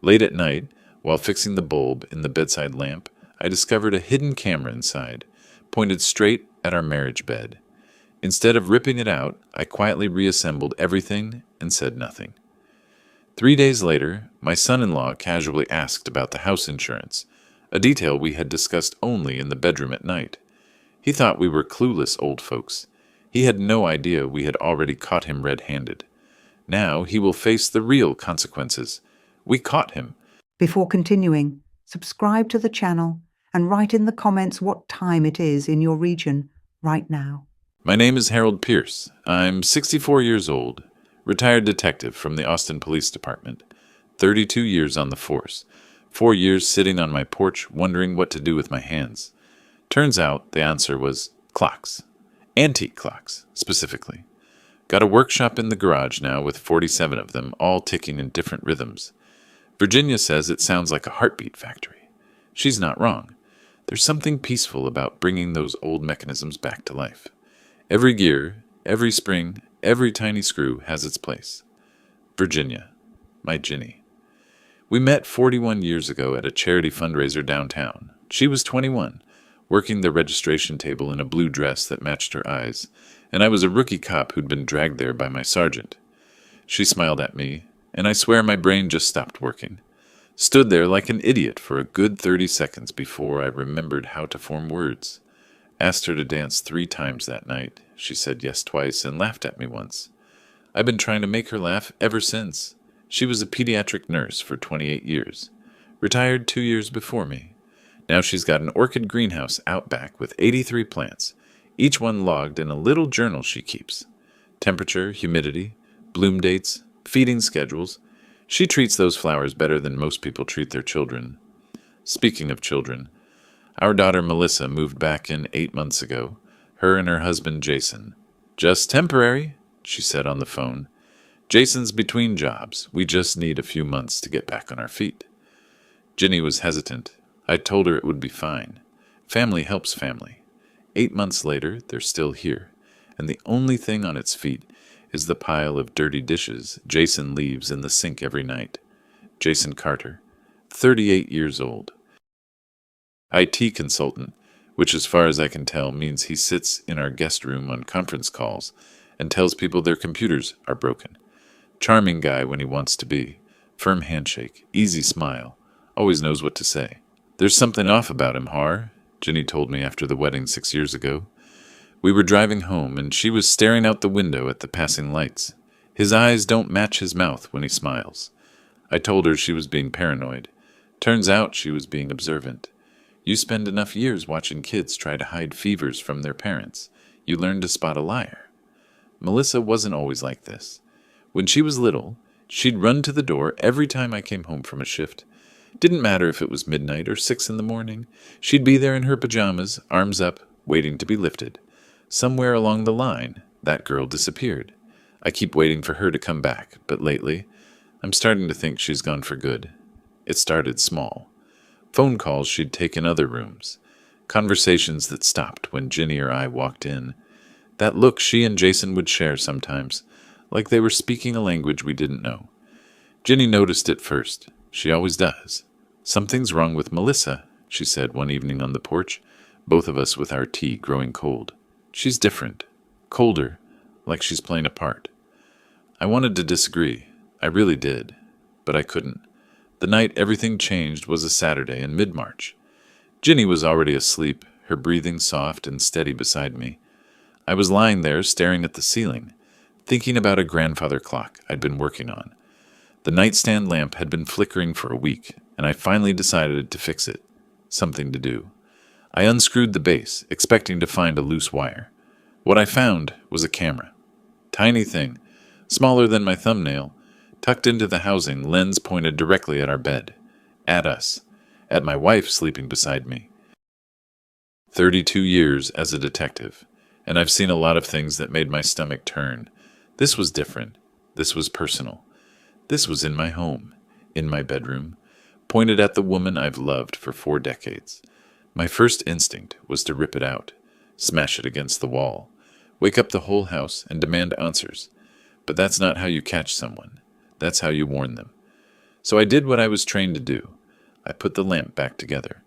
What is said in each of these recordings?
Late at night, while fixing the bulb in the bedside lamp, I discovered a hidden camera inside, pointed straight at our marriage bed. Instead of ripping it out, I quietly reassembled everything and said nothing. 3 days later, my son-in-law casually asked about the house insurance, a detail we had discussed only in the bedroom at night. He thought we were clueless old folks. He had no idea we had already caught him red-handed. Now he will face the real consequences. We caught him. Before continuing, subscribe to the channel and write in the comments what time it is in your region right now. My name is Harold Pierce. I'm 64 years old, retired detective from the Austin Police Department, 32 years on the force, 4 years sitting on my porch wondering what to do with my hands. Turns out the answer was clocks. Antique clocks, specifically. Got a workshop in the garage now with 47 of them, all ticking in different rhythms. Virginia says it sounds like a heartbeat factory. She's not wrong. There's something peaceful about bringing those old mechanisms back to life. Every gear, every spring, every tiny screw has its place. Virginia, my Ginny. We met 41 years ago at a charity fundraiser downtown. She was 21, working the registration table in a blue dress that matched her eyes, and I was a rookie cop who'd been dragged there by my sergeant. She smiled at me, and I swear my brain just stopped working. Stood there like an idiot for a good 30 seconds before I remembered how to form words. Asked her to dance 3 times that night. She said yes twice and laughed at me once. I've been trying to make her laugh ever since. She was a pediatric nurse for 28 years. Retired 2 years before me. Now she's got an orchid greenhouse out back with 83 plants, each one logged in a little journal she keeps. Temperature, humidity, bloom dates, feeding schedules. She treats those flowers better than most people treat their children. Speaking of children, our daughter Melissa moved back in 8 months ago, her and her husband Jason. Just temporary, she said on the phone. Jason's between jobs. We just need a few months to get back on our feet. Ginny was hesitant. I told her it would be fine. Family helps family. 8 months later, they're still here, and the only thing on its feet is the pile of dirty dishes Jason leaves in the sink every night. Jason Carter, 38 years old. IT consultant, which as far as I can tell means he sits in our guest room on conference calls and tells people their computers are broken. Charming guy when he wants to be. Firm handshake, easy smile, always knows what to say. There's something off about him, Har, Ginny told me after the wedding 6 years ago. We were driving home and she was staring out the window at the passing lights. His eyes don't match his mouth when he smiles. I told her she was being paranoid. Turns out she was being observant. You spend enough years watching kids try to hide fevers from their parents. You learn to spot a liar. Melissa wasn't always like this. When she was little, she'd run to the door every time I came home from a shift. Didn't matter if it was midnight or 6 in the morning. She'd be there in her pajamas, arms up, waiting to be lifted. Somewhere along the line, that girl disappeared. I keep waiting for her to come back, but lately, I'm starting to think she's gone for good. It started small. Phone calls she'd take in other rooms. Conversations that stopped when Ginny or I walked in. That look she and Jason would share sometimes, like they were speaking a language we didn't know. Ginny noticed it first. She always does. Something's wrong with Melissa, she said one evening on the porch, both of us with our tea growing cold. She's different. Colder, like she's playing a part. I wanted to disagree. I really did. But I couldn't. The night everything changed was a Saturday in mid-March. Ginny was already asleep, her breathing soft and steady beside me. I was lying there staring at the ceiling, thinking about a grandfather clock I'd been working on. The nightstand lamp had been flickering for a week, and I finally decided to fix it. Something to do. I unscrewed the base, expecting to find a loose wire. What I found was a camera. Tiny thing, smaller than my thumbnail, tucked into the housing, lens pointed directly at our bed. At us. At my wife sleeping beside me. 32 years as a detective, and I've seen a lot of things that made my stomach turn. This was different. This was personal. This was in my home, in my bedroom, pointed at the woman I've loved for 4 decades. My first instinct was to rip it out, smash it against the wall, wake up the whole house and demand answers. But that's not how you catch someone. That's how you warn them. So I did what I was trained to do. I put the lamp back together.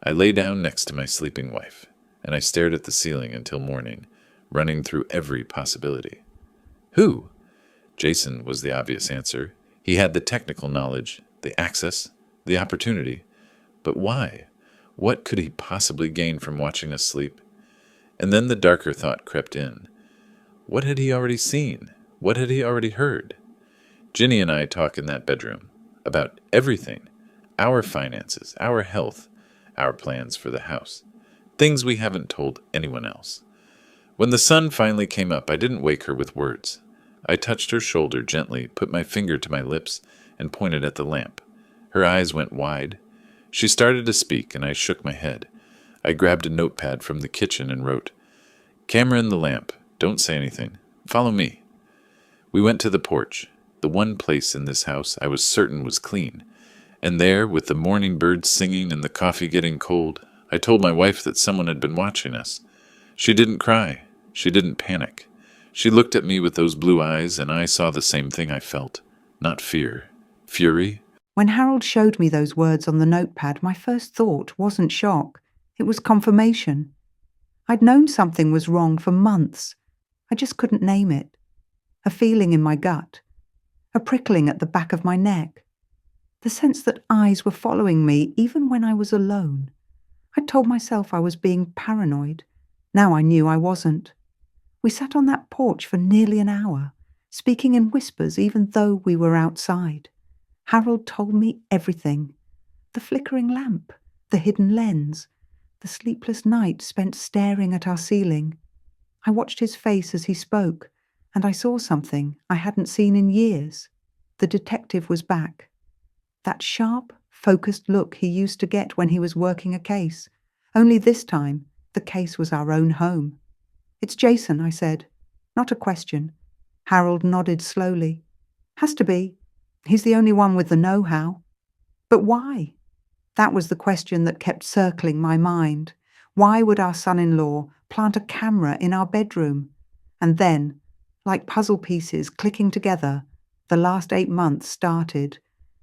I lay down next to my sleeping wife, and I stared at the ceiling until morning, running through every possibility. Who? Jason was the obvious answer. He had the technical knowledge, the access, the opportunity. But why? What could he possibly gain from watching us sleep? And then the darker thought crept in. What had he already seen? What had he already heard? Ginny and I talk in that bedroom about everything. Our finances, our health, our plans for the house. Things we haven't told anyone else. When the sun finally came up, I didn't wake her with words. I touched her shoulder gently, put my finger to my lips, and pointed at the lamp. Her eyes went wide. She started to speak, and I shook my head. I grabbed a notepad from the kitchen and wrote, "Camera in the lamp. Don't say anything. Follow me." We went to the porch, the one place in this house I was certain was clean. And there, with the morning birds singing and the coffee getting cold, I told my wife that someone had been watching us. She didn't cry. She didn't panic. She looked at me with those blue eyes, and I saw the same thing I felt. Not fear. Fury. When Harold showed me those words on the notepad, my first thought wasn't shock. It was confirmation. I'd known something was wrong for months. I just couldn't name it. A feeling in my gut. A prickling at the back of my neck. The sense that eyes were following me even when I was alone. I'd told myself I was being paranoid. Now I knew I wasn't. We sat on that porch for nearly an hour, speaking in whispers even though we were outside. Harold told me everything. The flickering lamp, the hidden lens, the sleepless night spent staring at our ceiling. I watched his face as he spoke, and I saw something I hadn't seen in years. The detective was back. That sharp, focused look he used to get when he was working a case. Only this time, the case was our own home. "It's Jason," I said. Not a question. Harold nodded slowly. "Has to be. He's the only one with the know-how." But why? That was the question that kept circling my mind. Why would our son-in-law plant a camera in our bedroom? And then, like puzzle pieces clicking together, the last 8 months started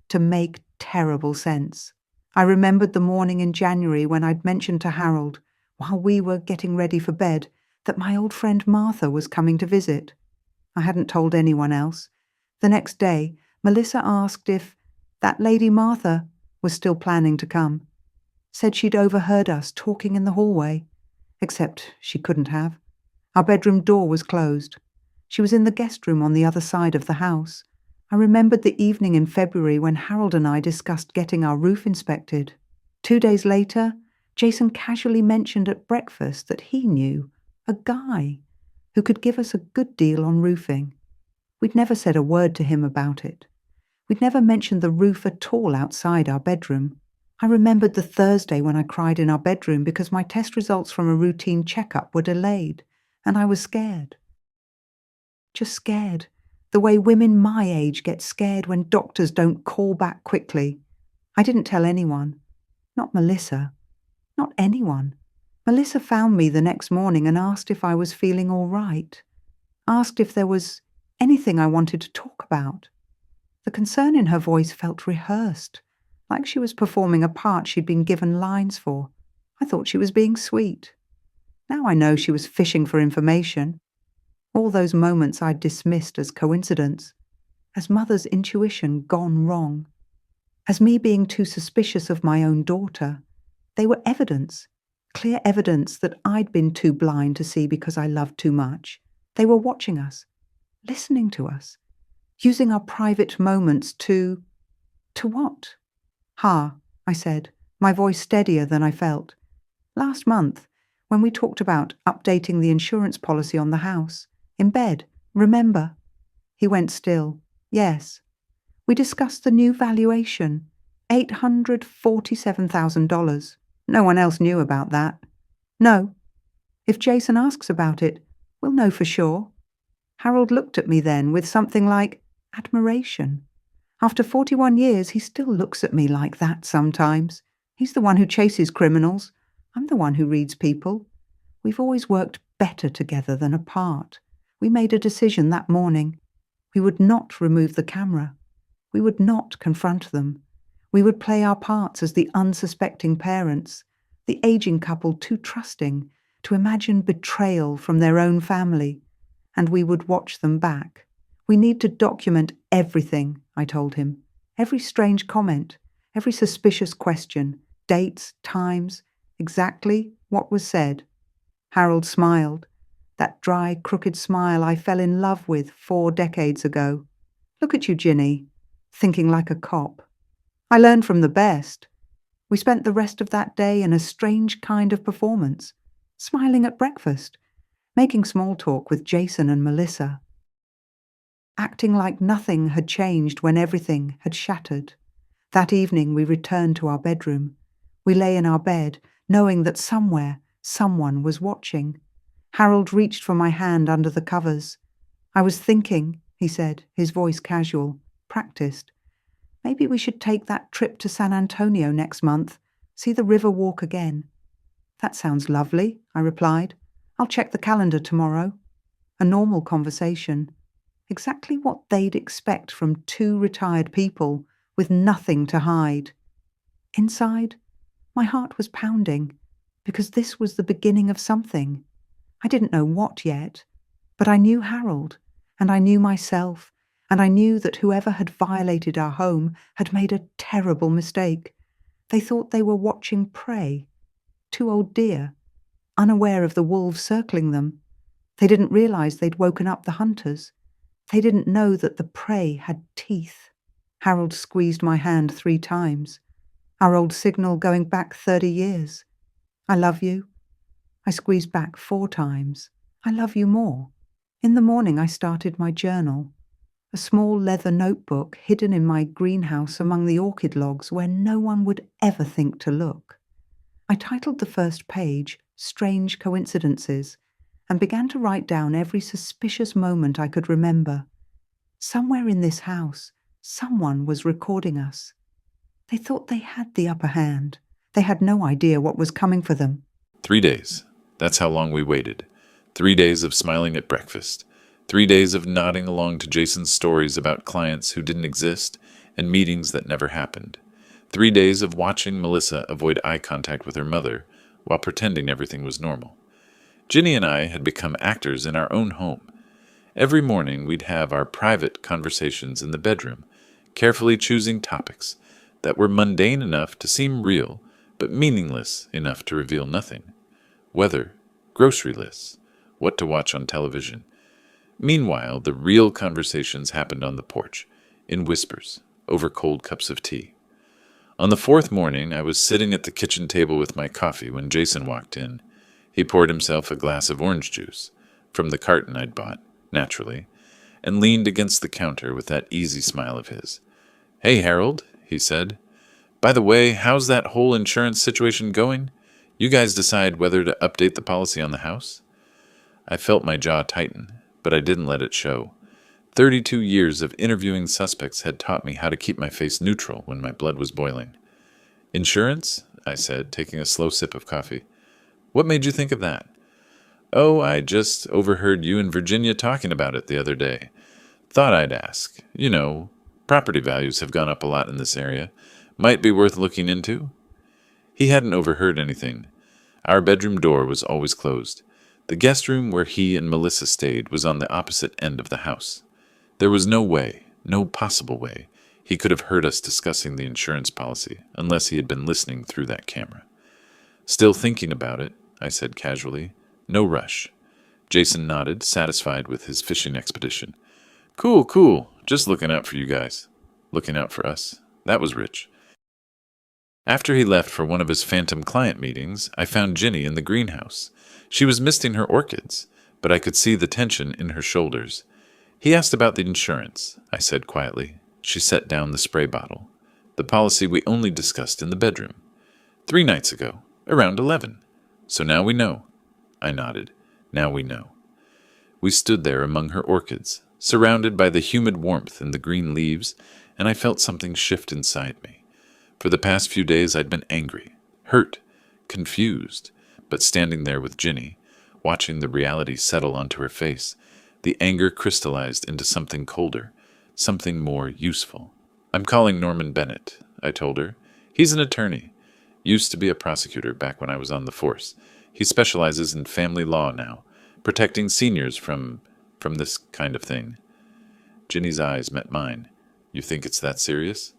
to make terrible sense. I remembered the morning in January when I'd mentioned to Harold, while we were getting ready for bed, that my old friend Martha was coming to visit. I hadn't told anyone else. The next day, Melissa asked if that lady Martha was still planning to come. Said she'd overheard us talking in the hallway. Except she couldn't have. Our bedroom door was closed. She was in the guest room on the other side of the house. I remembered the evening in February when Harold and I discussed getting our roof inspected. 2 days later, Jason casually mentioned at breakfast that he knew a guy who could give us a good deal on roofing. We'd never said a word to him about it. We'd never mentioned the roof at all outside our bedroom. I remembered the Thursday when I cried in our bedroom because my test results from a routine checkup were delayed, and I was scared. Just scared. The way women my age get scared when doctors don't call back quickly. I didn't tell anyone. Not Melissa. Not anyone. Melissa found me the next morning and asked if I was feeling all right. Asked if there was anything I wanted to talk about. The concern in her voice felt rehearsed, like she was performing a part she'd been given lines for. I thought she was being sweet. Now I know she was fishing for information. All those moments I'd dismissed as coincidence, as mother's intuition gone wrong, as me being too suspicious of my own daughter. They were evidence, clear evidence that I'd been too blind to see because I loved too much. They were watching us, listening to us, using our private moments to what? I said, my voice steadier than I felt. Last month, when we talked about updating the insurance policy on the house, in bed, remember? He went still. Yes. We discussed the new valuation, $847,000. No one else knew about that. No. If Jason asks about it, we'll know for sure. Harold looked at me then with something like admiration. After 41 years, he still looks at me like that sometimes. He's the one who chases criminals. I'm the one who reads people. We've always worked better together than apart. We made a decision that morning. We would not remove the camera. We would not confront them. We would play our parts as the unsuspecting parents, the aging couple too trusting to imagine betrayal from their own family, and we would watch them back. We need to document everything, I told him. Every strange comment, every suspicious question, dates, times, exactly what was said. Harold smiled, that dry, crooked smile I fell in love with 4 decades ago. Look at you, Ginny, thinking like a cop. I learned from the best. We spent the rest of that day in a strange kind of performance, smiling at breakfast, making small talk with Jason and Melissa, acting like nothing had changed when everything had shattered. That evening we returned to our bedroom. We lay in our bed, knowing that somewhere, someone was watching. Harold reached for my hand under the covers. I was thinking, he said, his voice casual, practiced. Maybe we should take that trip to San Antonio next month, see the river walk again. That sounds lovely, I replied. I'll check the calendar tomorrow. A normal conversation. Exactly what they'd expect from 2 retired people with nothing to hide. Inside, my heart was pounding, because this was the beginning of something. I didn't know what yet, but I knew Harold, and I knew myself, and I knew that whoever had violated our home had made a terrible mistake. They thought they were watching prey. 2 old deer, unaware of the wolves circling them. They didn't realize they'd woken up the hunters. They didn't know that the prey had teeth. Harold squeezed my hand 3 times. Our old signal going back 30 years. I love you. I squeezed back 4 times. I love you more. In the morning I started my journal. A small leather notebook hidden in my greenhouse among the orchid logs where no one would ever think to look. I titled the first page, Strange Coincidences, and began to write down every suspicious moment I could remember. Somewhere in this house, someone was recording us. They thought they had the upper hand. They had no idea what was coming for them. 3 days. That's how long we waited. 3 days of smiling at breakfast. 3 days of nodding along to Jason's stories about clients who didn't exist and meetings that never happened. 3 days of watching Melissa avoid eye contact with her mother while pretending everything was normal. Ginny and I had become actors in our own home. Every morning we'd have our private conversations in the bedroom, carefully choosing topics that were mundane enough to seem real, but meaningless enough to reveal nothing. Weather, grocery lists, what to watch on television. Meanwhile, the real conversations happened on the porch, in whispers, over cold cups of tea. On the 4th morning, I was sitting at the kitchen table with my coffee when Jason walked in. He poured himself a glass of orange juice, from the carton I'd bought, naturally, and leaned against the counter with that easy smile of his. "Hey, Harold," he said. "By the way, how's that whole insurance situation going? You guys decide whether to update the policy on the house?" I felt my jaw tighten, but I didn't let it show. 32 years of interviewing suspects had taught me how to keep my face neutral when my blood was boiling. "Insurance?" I said, taking a slow sip of coffee. "What made you think of that?" "Oh, I just overheard you and Virginia talking about it the other day. Thought I'd ask. You know, property values have gone up a lot in this area. Might be worth looking into." He hadn't overheard anything. Our bedroom door was always closed. The guest room where he and Melissa stayed was on the opposite end of the house. There was no way, no possible way, he could have heard us discussing the insurance policy unless he had been listening through that camera. "Still thinking about it," I said casually. "No rush." Jason nodded, satisfied with his fishing expedition. "Cool, cool. Just looking out for you guys." Looking out for us. That was rich. After he left for one of his phantom client meetings, I found Ginny in the greenhouse. She was misting her orchids, but I could see the tension in her shoulders. "He asked about the insurance," I said quietly. She set down the spray bottle. "The policy we only discussed in the bedroom. 3 nights ago, around 11. So now we know." I nodded. "Now we know." We stood there among her orchids, surrounded by the humid warmth and the green leaves, and I felt something shift inside me. For the past few days I'd been angry, hurt, confused, but standing there with Ginny, watching the reality settle onto her face, the anger crystallized into something colder, something more useful. I'm calling Norman Bennett, I told her. He's an attorney. Used to be a prosecutor back when I was on the force. He specializes in family law now, protecting seniors from this kind of thing. Ginny's eyes met mine. You think it's that serious?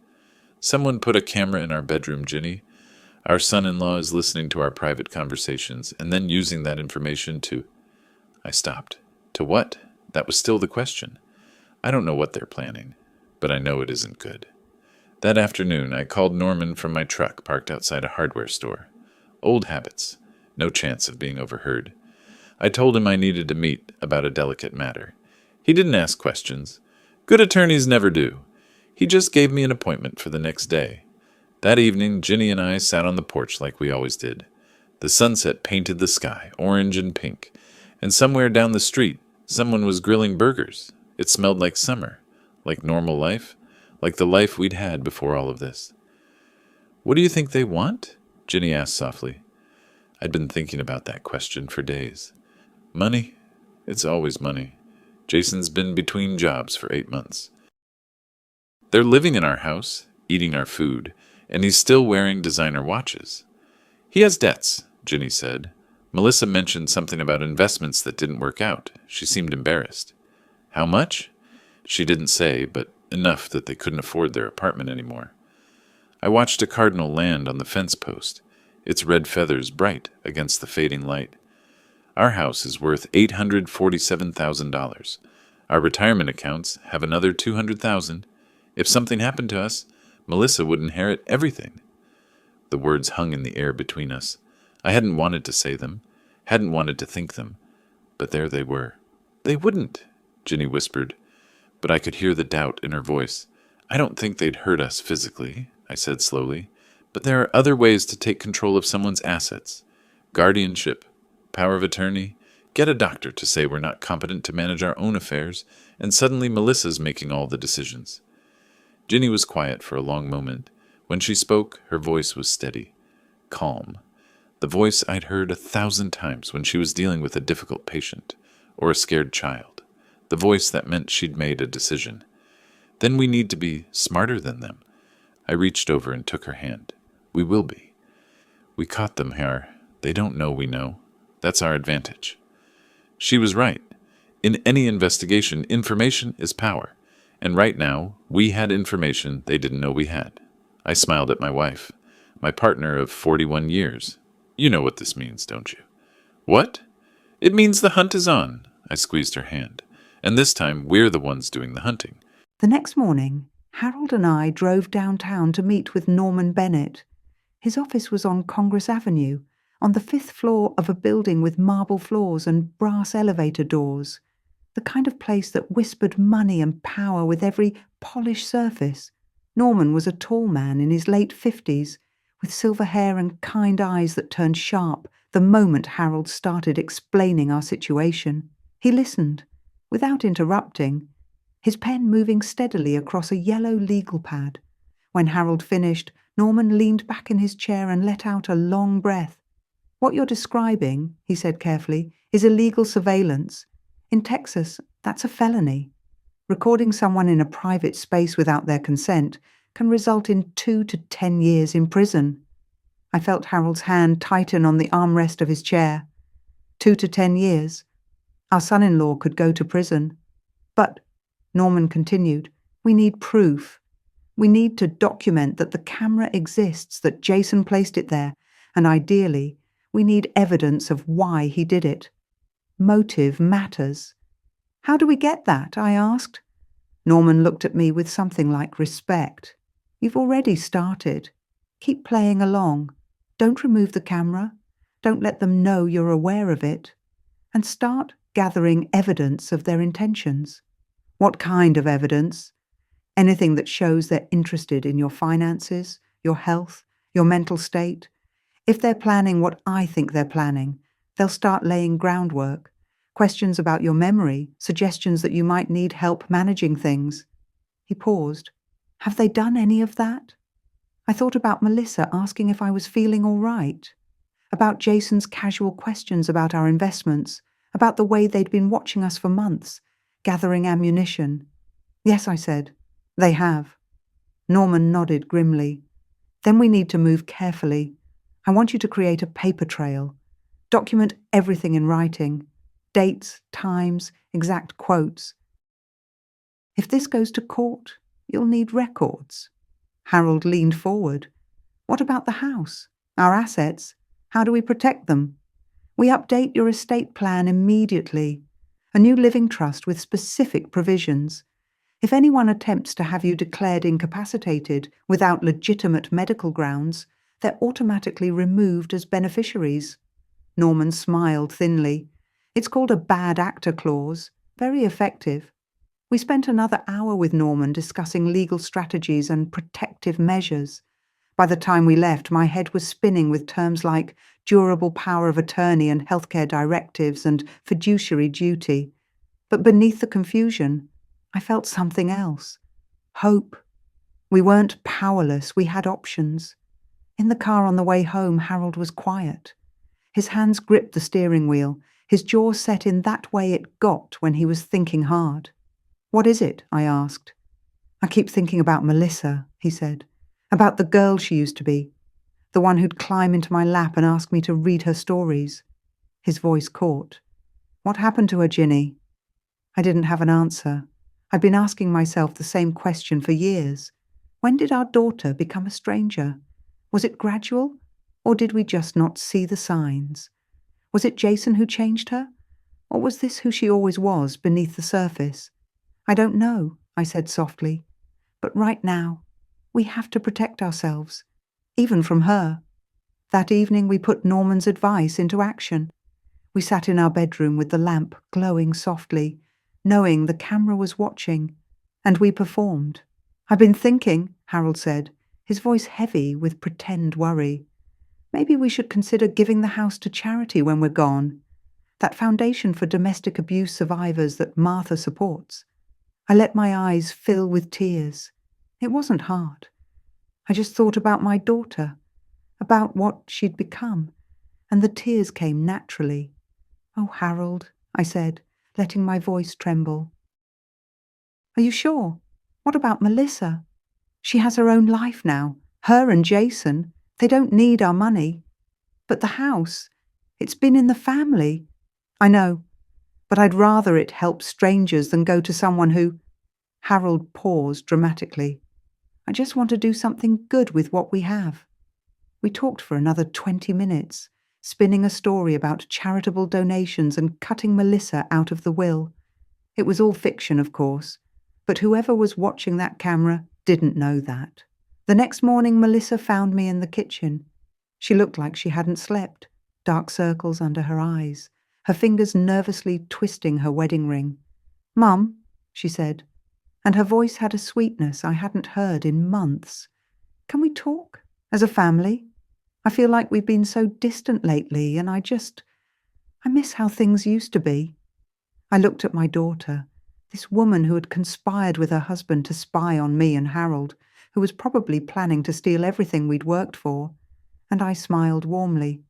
Someone put a camera in our bedroom, Ginny. Our son-in-law is listening to our private conversations and then using that information to... I stopped. To what? That was still the question. I don't know what they're planning, but I know it isn't good. That afternoon, I called Norman from my truck parked outside a hardware store. Old habits. No chance of being overheard. I told him I needed to meet about a delicate matter. He didn't ask questions. Good attorneys never do. He just gave me an appointment for the next day. That evening, Ginny and I sat on the porch like we always did. The sunset painted the sky, orange and pink, and somewhere down the street, someone was grilling burgers. It smelled like summer, like normal life, like the life we'd had before all of this. What do you think they want? Ginny asked softly. I'd been thinking about that question for days. Money? It's always money. Jason's been between jobs for 8 months. They're living in our house, eating our food, and he's still wearing designer watches. He has debts, Ginny said. Melissa mentioned something about investments that didn't work out. She seemed embarrassed. How much? She didn't say, but enough that they couldn't afford their apartment anymore. I watched a cardinal land on the fence post, its red feathers bright against the fading light. Our house is worth $847,000. Our retirement accounts have another $200,000. If something happened to us, Melissa would inherit everything. The words hung in the air between us. I hadn't wanted to say them, hadn't wanted to think them, but there they were. They wouldn't, Ginny whispered, but I could hear the doubt in her voice. I don't think they'd hurt us physically, I said slowly, but there are other ways to take control of someone's assets. Guardianship, power of attorney, get a doctor to say we're not competent to manage our own affairs, and suddenly Melissa's making all the decisions. Ginny was quiet for a long moment. When she spoke, her voice was steady, calm. The voice I'd heard 1,000 times when she was dealing with a difficult patient or a scared child. The voice that meant she'd made a decision. Then we need to be smarter than them. I reached over and took her hand. We will be. We caught them here. They don't know we know. That's our advantage. She was right. In any investigation, information is power. And right now, we had information they didn't know we had. I smiled at my wife, my partner of 41 years. You know what this means, don't you? What? It means the hunt is on. I squeezed her hand. And this time, we're the ones doing the hunting. The next morning, Harold and I drove downtown to meet with Norman Bennett. His office was on Congress Avenue, on the 5th floor of a building with marble floors and brass elevator doors. The kind of place that whispered money and power with every polished surface. Norman was a tall man in his late 50s, with silver hair and kind eyes that turned sharp the moment Harold started explaining our situation. He listened, without interrupting, his pen moving steadily across a yellow legal pad. When Harold finished, Norman leaned back in his chair and let out a long breath. What you're describing, he said carefully, is illegal surveillance. In Texas, that's a felony. Recording someone in a private space without their consent can result in 2 to 10 years in prison. I felt Harold's hand tighten on the armrest of his chair. 2 to 10 years. Our son-in-law could go to prison. But, Norman continued, we need proof. We need to document that the camera exists, that Jason placed it there, and ideally, we need evidence of why he did it. Motive matters. How do we get that? I asked. Norman looked at me with something like respect. You've already started. Keep playing along. Don't remove the camera. Don't let them know you're aware of it. And start gathering evidence of their intentions. What kind of evidence? Anything that shows they're interested in your finances, your health, your mental state. If they're planning what I think they're planning, they'll start laying groundwork. Questions about your memory, suggestions that you might need help managing things. He paused. Have they done any of that? I thought about Melissa asking if I was feeling all right, about Jason's casual questions about our investments, about the way they'd been watching us for months, gathering ammunition. Yes, I said, they have. Norman nodded grimly. Then we need to move carefully. I want you to create a paper trail. Document everything in writing. Dates, times, exact quotes. If this goes to court, you'll need records. Harold leaned forward. What about the house? Our assets? How do we protect them? We update your estate plan immediately. A new living trust with specific provisions. If anyone attempts to have you declared incapacitated without legitimate medical grounds, they're automatically removed as beneficiaries. Norman smiled thinly. It's called a bad actor clause. Very effective. We spent another hour with Norman discussing legal strategies and protective measures. By the time we left, my head was spinning with terms like durable power of attorney and healthcare directives and fiduciary duty. But beneath the confusion, I felt something else. Hope. We weren't powerless, we had options. In the car on the way home, Harold was quiet. His hands gripped the steering wheel, his jaw set in that way it got when he was thinking hard. What is it? I asked. I keep thinking about Melissa, he said. About the girl she used to be. The one who'd climb into my lap and ask me to read her stories. His voice caught. What happened to her, Ginny? I didn't have an answer. I'd been asking myself the same question for years. When did our daughter become a stranger? Was it gradual, or did we just not see the signs? Was it Jason who changed her? Or was this who she always was beneath the surface? I don't know, I said softly. But right now, we have to protect ourselves, even from her. That evening we put Norman's advice into action. We sat in our bedroom with the lamp glowing softly, knowing the camera was watching, and we performed. I've been thinking, Harold said, his voice heavy with pretend worry. Maybe we should consider giving the house to charity when we're gone. That foundation for domestic abuse survivors that Martha supports. I let my eyes fill with tears. It wasn't hard. I just thought about my daughter, about what she'd become, and the tears came naturally. Oh, Harold, I said, letting my voice tremble. Are you sure? What about Melissa? She has her own life now. Her and Jason. They don't need our money. But the house, it's been in the family. I know, but I'd rather it help strangers than go to someone who... Harold paused dramatically. I just want to do something good with what we have. We talked for another 20 minutes, spinning a story about charitable donations and cutting Melissa out of the will. It was all fiction, of course, but whoever was watching that camera didn't know that. The next morning, Melissa found me in the kitchen. She looked like she hadn't slept, dark circles under her eyes, her fingers nervously twisting her wedding ring. "Mum," she said, and her voice had a sweetness I hadn't heard in months. "Can we talk? As a family? I feel like we've been so distant lately, and I miss how things used to be." I looked at my daughter, this woman who had conspired with her husband to spy on me and Harold, who was probably planning to steal everything we'd worked for, and I smiled warmly.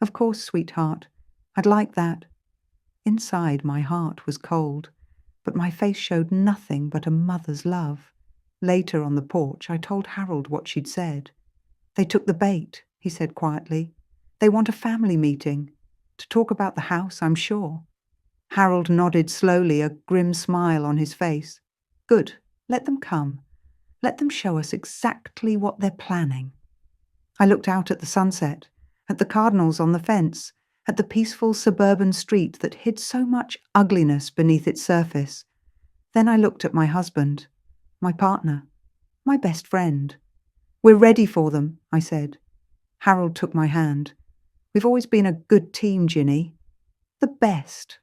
"Of course, sweetheart. I'd like that." Inside, my heart was cold, but my face showed nothing but a mother's love. Later on the porch, I told Harold what she'd said. "They took the bait," he said quietly. "They want a family meeting. To talk about the house, I'm sure." Harold nodded slowly, a grim smile on his face. "Good. Let them come. Let them show us exactly what they're planning." I looked out at the sunset, at the cardinals on the fence, at the peaceful suburban street that hid so much ugliness beneath its surface. Then I looked at my husband, my partner, my best friend. "We're ready for them," I said. Harold took my hand. "We've always been a good team, Ginny. The best."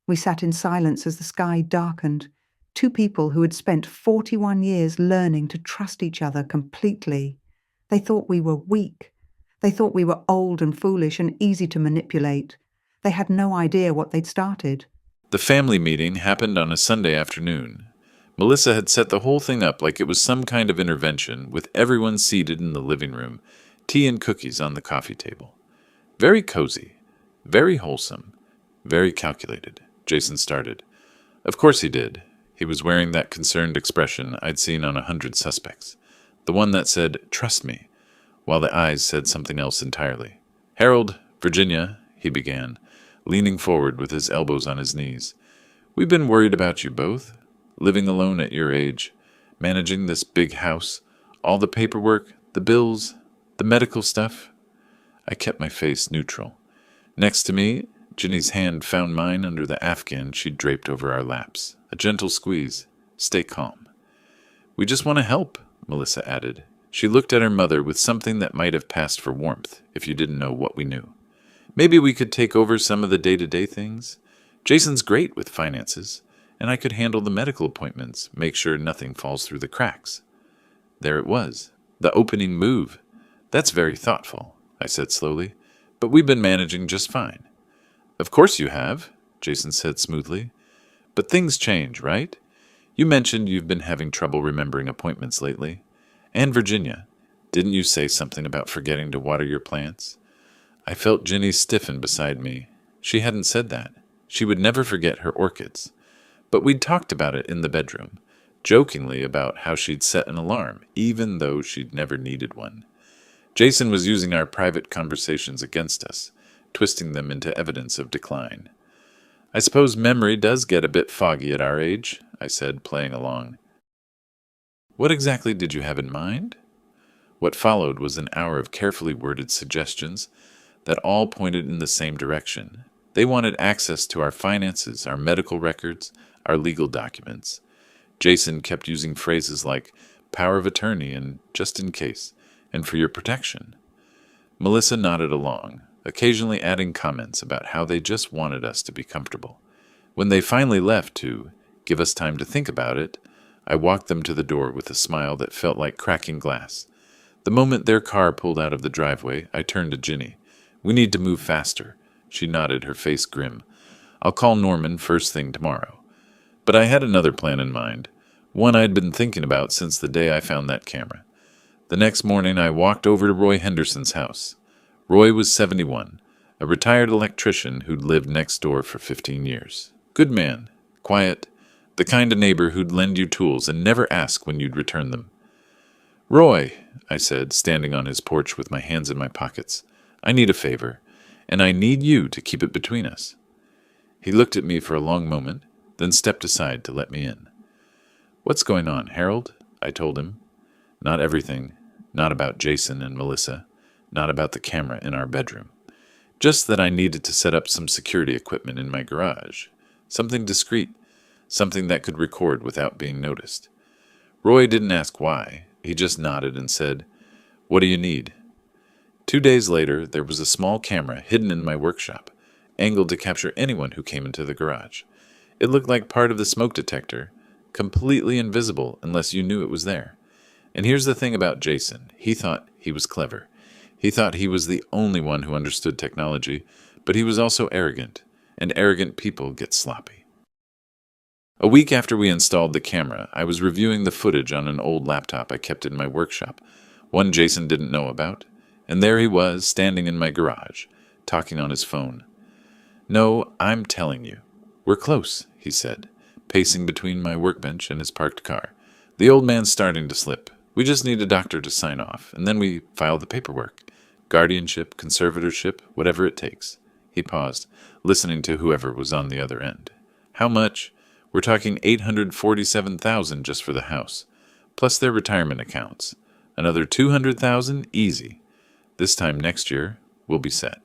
We sat in silence as the sky darkened, two people who had spent 41 years learning to trust each other completely. They thought we were weak. They thought we were old and foolish and easy to manipulate. They had no idea what they'd started. The family meeting happened on a Sunday afternoon. Melissa had set the whole thing up like it was some kind of intervention, with everyone seated in the living room, tea and cookies on the coffee table. Very cozy, very wholesome, very calculated, Jason started. Of course he did. He was wearing that concerned expression I'd seen on 100 suspects. the one that said, "Trust me," while the eyes said something else entirely. "Harold, Virginia," he began, leaning forward with his elbows on his knees. "We've been worried about you both, living alone at your age, managing this big house, all the paperwork, the bills, the medical stuff." I kept my face neutral. Next to me, Ginny's hand found mine under the afghan she'd draped over our laps. A gentle squeeze. "Stay calm." "We just want to help," Melissa added. She looked at her mother with something that might have passed for warmth if you didn't know what we knew. "Maybe we could take over some of the day-to-day things. Jason's great with finances, and I could handle the medical appointments, make sure nothing falls through the cracks." There it was, the opening move. "That's very thoughtful," I said slowly, "but we've been managing just fine." "Of course you have," Jason said smoothly. "But things change, right? You mentioned you've been having trouble remembering appointments lately. And Virginia, didn't you say something about forgetting to water your plants?" I felt Ginny stiffen beside me. She hadn't said that. She would never forget her orchids. But we'd talked about it in the bedroom, jokingly about how she'd set an alarm, even though she'd never needed one. Jason was using our private conversations against us, twisting them into evidence of decline. "I suppose memory does get a bit foggy at our age," I said, playing along. "What exactly did you have in mind?" What followed was an hour of carefully worded suggestions that all pointed in the same direction. They wanted access to our finances, our medical records, our legal documents. Jason kept using phrases like power of attorney and just in case, and for your protection. Melissa nodded along, occasionally adding comments about how they just wanted us to be comfortable. When they finally left to give us time to think about it, I walked them to the door with a smile that felt like cracking glass. The moment their car pulled out of the driveway, I turned to Ginny. "We need to move faster." She nodded, her face grim. "I'll call Norman first thing tomorrow." But I had another plan in mind, one I'd been thinking about since the day I found that camera. The next morning I walked over to Roy Henderson's house. Roy was 71, a retired electrician who'd lived next door for 15 years. Good man, quiet, the kind of neighbor who'd lend you tools and never ask when you'd return them. "Roy," I said, standing on his porch with my hands in my pockets, "I need a favor, and I need you to keep it between us." He looked at me for a long moment, then stepped aside to let me in. "What's going on, Harold?" I told him. Not everything, not about Jason and Melissa, not about the camera in our bedroom. Just that I needed to set up some security equipment in my garage. Something discreet, something that could record without being noticed. Roy didn't ask why. He just nodded and said, "What do you need?" 2 days later, there was a small camera hidden in my workshop, angled to capture anyone who came into the garage. It looked like part of the smoke detector, completely invisible unless you knew it was there. And here's the thing about Jason. He thought he was clever. He thought he was the only one who understood technology, but he was also arrogant, and arrogant people get sloppy. A week after we installed the camera, I was reviewing the footage on an old laptop I kept in my workshop, one Jason didn't know about, and there he was, standing in my garage, talking on his phone. "No, I'm telling you. We're close," he said, pacing between my workbench and his parked car. "The old man's starting to slip. We just need a doctor to sign off, and then we file the paperwork. Guardianship, conservatorship, whatever it takes." He paused, listening to whoever was on the other end. "How much?" "We're talking $847,000 just for the house, plus their retirement accounts. Another $200,000 easy. This time next year, we'll be set."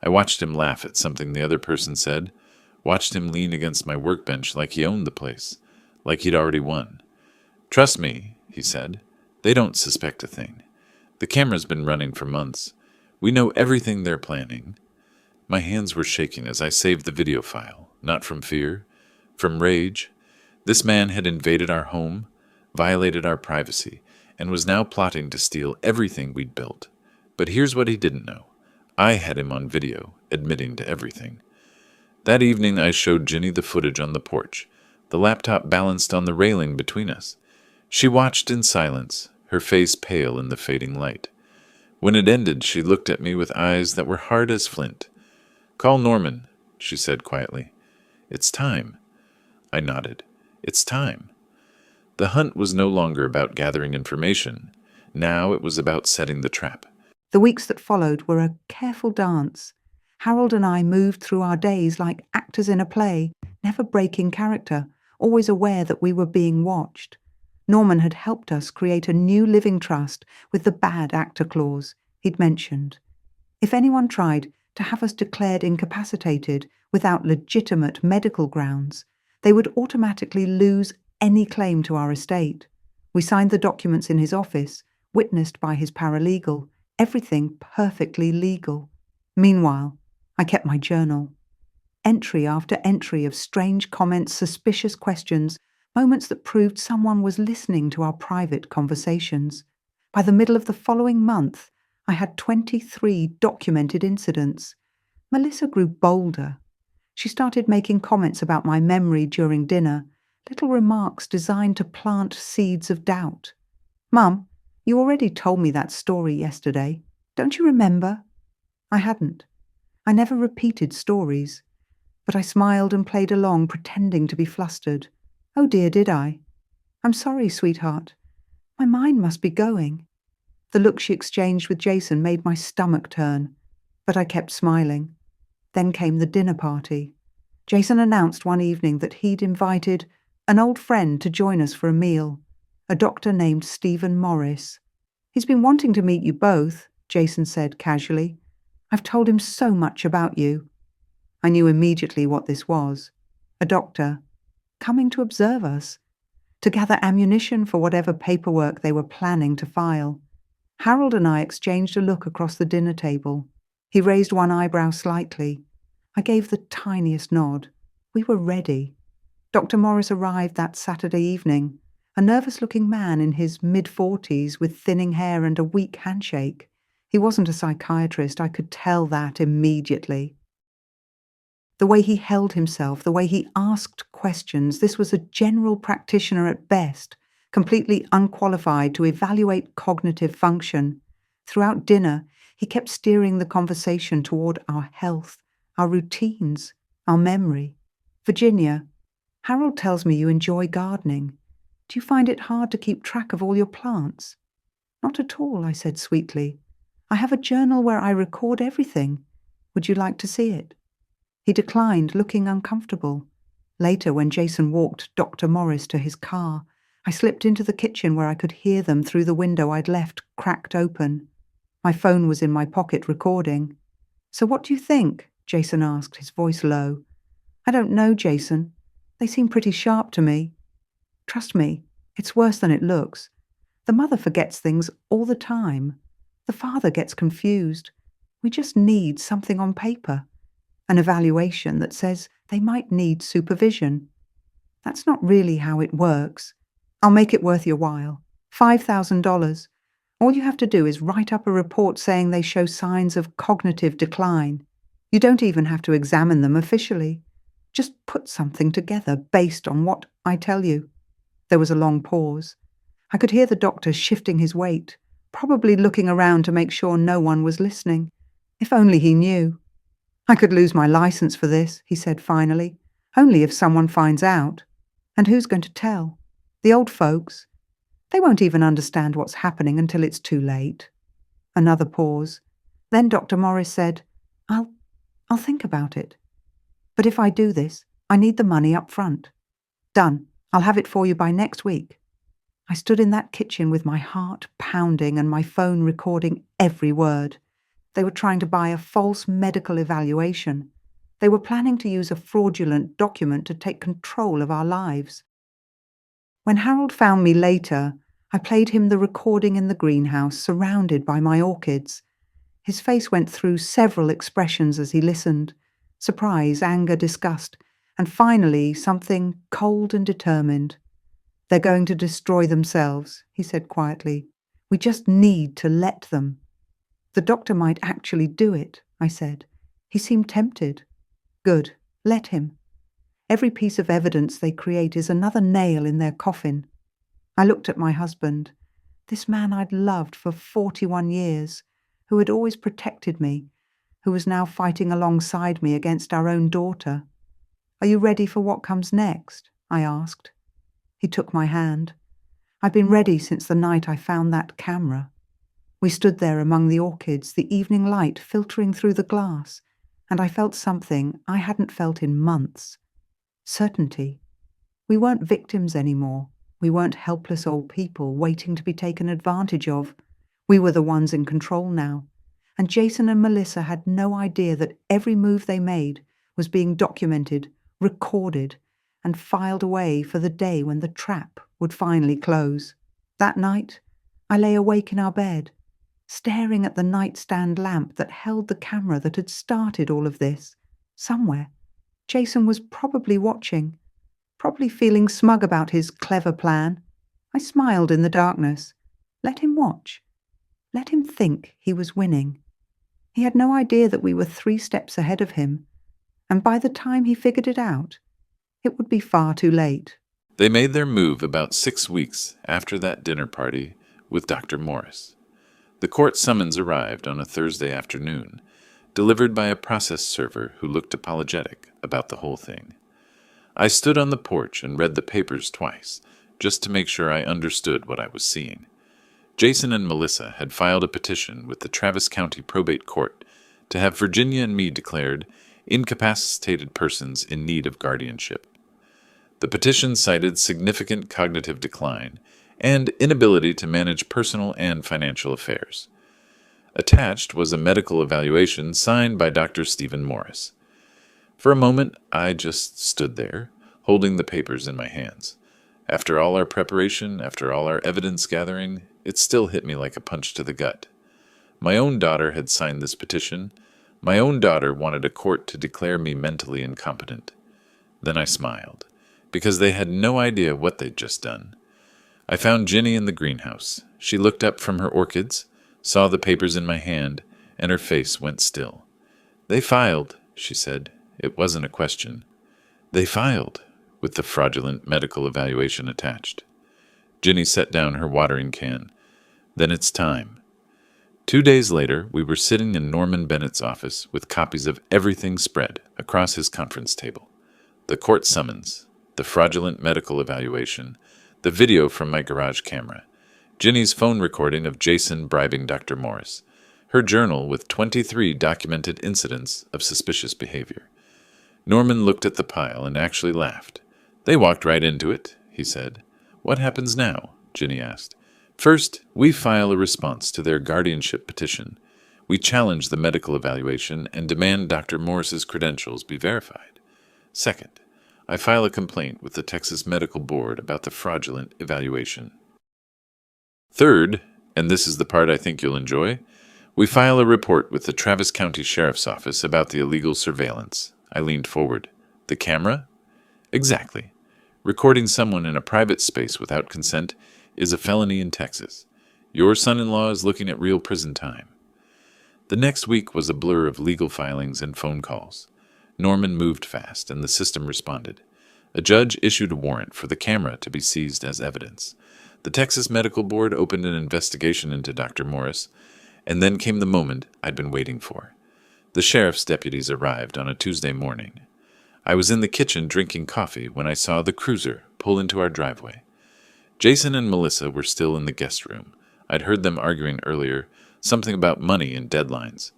I watched him laugh at something the other person said, watched him lean against my workbench like he owned the place, like he'd already won. "Trust me," he said. "They don't suspect a thing. The camera's been running for months. We know everything they're planning." My hands were shaking as I saved the video file, not from fear, from rage. This man had invaded our home, violated our privacy, and was now plotting to steal everything we'd built. But here's what he didn't know. I had him on video, admitting to everything. That evening I showed Ginny the footage on the porch, the laptop balanced on the railing between us. She watched in silence, her face pale in the fading light. When it ended, she looked at me with eyes that were hard as flint. "Call Norman," she said quietly. "It's time." I nodded. "It's time." The hunt was no longer about gathering information. Now it was about setting the trap. The weeks that followed were a careful dance. Harold and I moved through our days like actors in a play, never breaking character, always aware that we were being watched. Norman had helped us create a new living trust with the bad actor clause he'd mentioned. If anyone tried to have us declared incapacitated without legitimate medical grounds, they would automatically lose any claim to our estate. We signed the documents in his office, witnessed by his paralegal, everything perfectly legal. Meanwhile, I kept my journal. Entry after entry of strange comments, suspicious questions, moments that proved someone was listening to our private conversations. By the middle of the following month, I had 23 documented incidents. Melissa grew bolder. She started making comments about my memory during dinner, little remarks designed to plant seeds of doubt. "Mum, you already told me that story yesterday. Don't you remember?" I hadn't. I never repeated stories, but I smiled and played along, pretending to be flustered. "Oh dear, did I? I'm sorry, sweetheart. My mind must be going." The look she exchanged with Jason made my stomach turn, but I kept smiling. Then came the dinner party. Jason announced one evening that he'd invited an old friend to join us for a meal, a doctor named Stephen Morris. "He's been wanting to meet you both," Jason said casually. "I've told him so much about you." I knew immediately what this was. A doctor, coming to observe us, to gather ammunition for whatever paperwork they were planning to file. Harold and I exchanged a look across the dinner table. He raised one eyebrow slightly. I gave the tiniest nod. We were ready. Dr. Morris arrived that Saturday evening, a nervous-looking man in his mid-40s with thinning hair and a weak handshake. He wasn't a psychiatrist, I could tell that immediately. The way he held himself, the way he asked questions, this was a general practitioner at best, completely unqualified to evaluate cognitive function. Throughout dinner, he kept steering the conversation toward our health, our routines, our memory. "Virginia, Harold tells me you enjoy gardening. Do you find it hard to keep track of all your plants?" "Not at all," I said sweetly. "I have a journal where I record everything. Would you like to see it?" He declined, looking uncomfortable. Later, when Jason walked Dr. Morris to his car, I slipped into the kitchen where I could hear them through the window I'd left cracked open. My phone was in my pocket recording. "So what do you think?" Jason asked, his voice low. "I don't know, Jason. They seem pretty sharp to me. Trust me, it's worse than it looks. The mother forgets things all the time. The father gets confused. We just need something on paper. An evaluation that says they might need supervision. That's not really how it works. I'll make it worth your while. $5,000. All you have to do is write up a report saying they show signs of cognitive decline. You don't even have to examine them officially. Just put something together based on what I tell you." There was a long pause. I could hear the doctor shifting his weight, probably looking around to make sure no one was listening. If only he knew. "I could lose my license for this," he said finally. "Only if someone finds out. And who's going to tell? The old folks? They won't even understand what's happening until it's too late." Another pause. Then Dr. Morris said, I'll think about it. But if I do this, I need the money up front." "Done. I'll have it for you by next week." I stood in that kitchen with my heart pounding and my phone recording every word. They were trying to buy a false medical evaluation. They were planning to use a fraudulent document to take control of our lives. When Harold found me later, I played him the recording in the greenhouse, surrounded by my orchids. His face went through several expressions as he listened: surprise, anger, disgust, and finally something cold and determined. "They're going to destroy themselves," he said quietly. "We just need to let them." "The doctor might actually do it," I said. He seemed tempted. "Good, let him. Every piece of evidence they create is another nail in their coffin." I looked at my husband, this man I'd loved for 41 years, who had always protected me, who was now fighting alongside me against our own daughter. "Are you ready for what comes next?" I asked. He took my hand. I'd been ready since the night I found that camera. We stood there among the orchids, the evening light filtering through the glass, and I felt something I hadn't felt in months. Certainty. We weren't victims anymore. We weren't helpless old people waiting to be taken advantage of. We were the ones in control now. And Jason and Melissa had no idea that every move they made was being documented, recorded, and filed away for the day when the trap would finally close. That night, I lay awake in our bed, staring at the nightstand lamp that held the camera that had started all of this. Somewhere, Jason was probably watching, probably feeling smug about his clever plan. I smiled in the darkness. Let him watch. Let him think he was winning. He had no idea that we were 3 steps ahead of him, and by the time he figured it out, it would be far too late. They made their move about 6 weeks after that dinner party with Dr. Morris. The court summons arrived on a Thursday afternoon, delivered by a process server who looked apologetic about the whole thing. I stood on the porch and read the papers twice, just to make sure I understood what I was seeing. Jason and Melissa had filed a petition with the Travis County Probate Court to have Virginia and me declared incapacitated persons in need of guardianship. The petition cited significant cognitive decline and inability to manage personal and financial affairs. Attached was a medical evaluation signed by Dr. Stephen Morris. For a moment, I just stood there, holding the papers in my hands. After all our preparation, after all our evidence gathering, it still hit me like a punch to the gut. My own daughter had signed this petition. My own daughter wanted a court to declare me mentally incompetent. Then I smiled, because they had no idea what they'd just done. I found Ginny in the greenhouse. She looked up from her orchids, saw the papers in my hand, and her face went still. "They filed," she said. It wasn't a question. "They filed," with the fraudulent medical evaluation attached. Ginny set down her watering can. "Then it's time." 2 days later, we were sitting in Norman Bennett's office with copies of everything spread across his conference table. The court summons, the fraudulent medical evaluation, the video from my garage camera, Ginny's phone recording of Jason bribing Dr. Morris, her journal with 23 documented incidents of suspicious behavior. Norman looked at the pile and actually laughed. "They walked right into it," he said. "What happens now?" Ginny asked. "First, we file a response to their guardianship petition. We challenge the medical evaluation and demand Dr. Morris's credentials be verified. Second, I file a complaint with the Texas Medical Board about the fraudulent evaluation. Third, and this is the part I think you'll enjoy, we file a report with the Travis County Sheriff's Office about the illegal surveillance." I leaned forward. "The camera?" "Exactly. Recording someone in a private space without consent is a felony in Texas. Your son-in-law is looking at real prison time." The next week was a blur of legal filings and phone calls. Norman moved fast, and the system responded. A judge issued a warrant for the camera to be seized as evidence. The Texas Medical Board opened an investigation into Dr. Morris, and then came the moment I'd been waiting for. The sheriff's deputies arrived on a Tuesday morning. I was in the kitchen drinking coffee when I saw the cruiser pull into our driveway. Jason and Melissa were still in the guest room. I'd heard them arguing earlier, something about money and deadlines.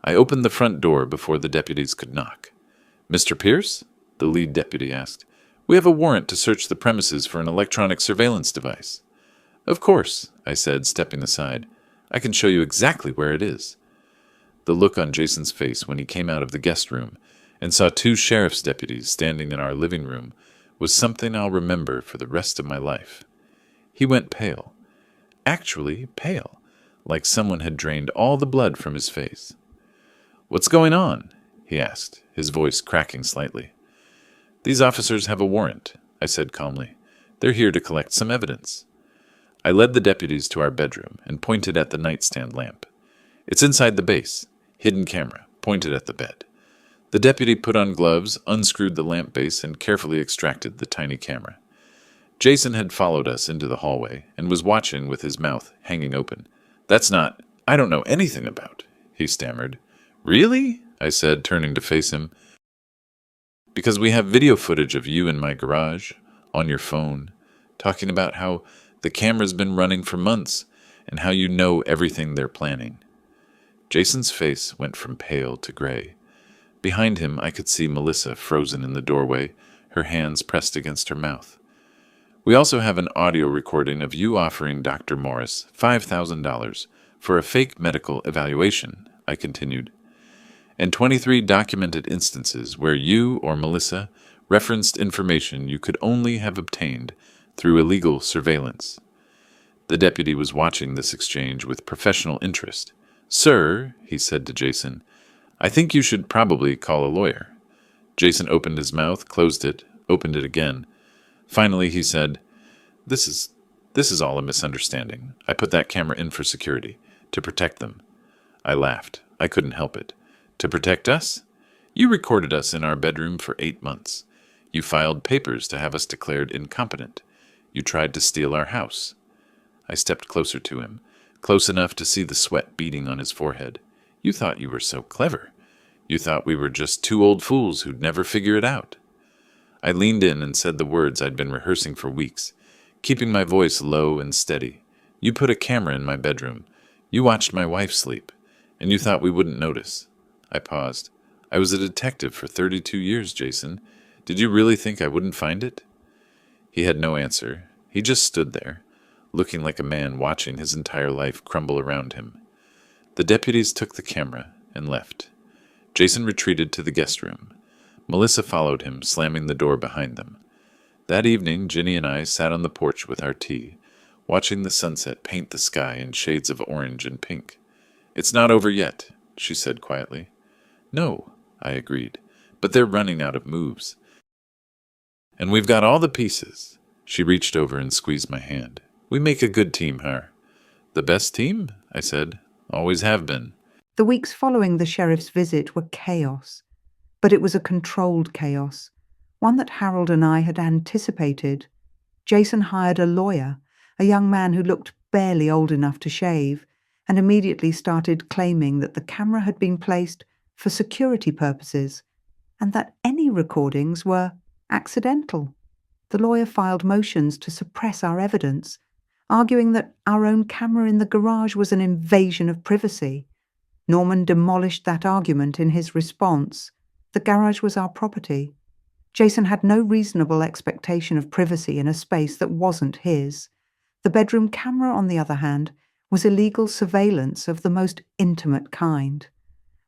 I opened the front door before the deputies could knock. "Mr. Pierce?" the lead deputy asked. "We have a warrant to search the premises for an electronic surveillance device." "Of course," I said, stepping aside. "I can show you exactly where it is." The look on Jason's face when he came out of the guest room and saw 2 sheriff's deputies standing in our living room was something I'll remember for the rest of my life. He went pale. Actually pale, like someone had drained all the blood from his face. "What's going on?" he asked, his voice cracking slightly. "These officers have a warrant," I said calmly. "They're here to collect some evidence." I led the deputies to our bedroom and pointed at the nightstand lamp. "It's inside the base. Hidden camera, pointed at the bed." The deputy put on gloves, unscrewed the lamp base, and carefully extracted the tiny camera. Jason had followed us into the hallway and was watching with his mouth hanging open. I don't know anything about," he stammered. "Really?" I said, turning to face him. "Because we have video footage of you in my garage, on your phone, talking about how The camera's been running for months, and how you know everything they're planning. Jason's face went from pale to gray. Behind him, I could see Melissa frozen in the doorway, her hands pressed against her mouth. We also have an audio recording of you offering Dr. Morris $5,000 for a fake medical evaluation, I continued, and 23 documented instances where you or Melissa referenced information you could only have obtained through illegal surveillance. The deputy was watching this exchange with professional interest. "Sir," he said to Jason, "I think you should probably call a lawyer." Jason opened his mouth, closed it, opened it again. Finally, he said, This is all a misunderstanding. I put that camera in for security, to protect them." I laughed. I couldn't help it. "To protect us? You recorded us in our bedroom for 8 months. You filed papers to have us declared incompetent. You tried to steal our house." I stepped closer to him, close enough to see the sweat beading on his forehead. "You thought you were so clever. You thought we were just two old fools who'd never figure it out." I leaned in and said the words I'd been rehearsing for weeks, keeping my voice low and steady. "You put a camera in my bedroom. You watched my wife sleep. And you thought we wouldn't notice." I paused. "I was a detective for 32 years, Jason. Did you really think I wouldn't find it?" He had no answer. He just stood there, looking like a man watching his entire life crumble around him. The deputies took the camera and left. Jason retreated to the guest room. Melissa followed him, slamming the door behind them. That evening, Ginny and I sat on the porch with our tea, watching the sunset paint the sky in shades of orange and pink. "It's not over yet," she said quietly. "No," I agreed, "but they're running out of moves. And we've got all the pieces." She reached over and squeezed my hand. "We make a good team, Har." "The best team?" I said. "Always have been." The weeks following the sheriff's visit were chaos, but it was a controlled chaos, one that Harold and I had anticipated. Jason hired a lawyer, a young man who looked barely old enough to shave, and immediately started claiming that the camera had been placed for security purposes and that any recordings were accidental. The lawyer filed motions to suppress our evidence, arguing that our own camera in the garage was an invasion of privacy. Norman demolished that argument in his response. The garage was our property. Jason had no reasonable expectation of privacy in a space that wasn't his. The bedroom camera, on the other hand, was illegal surveillance of the most intimate kind.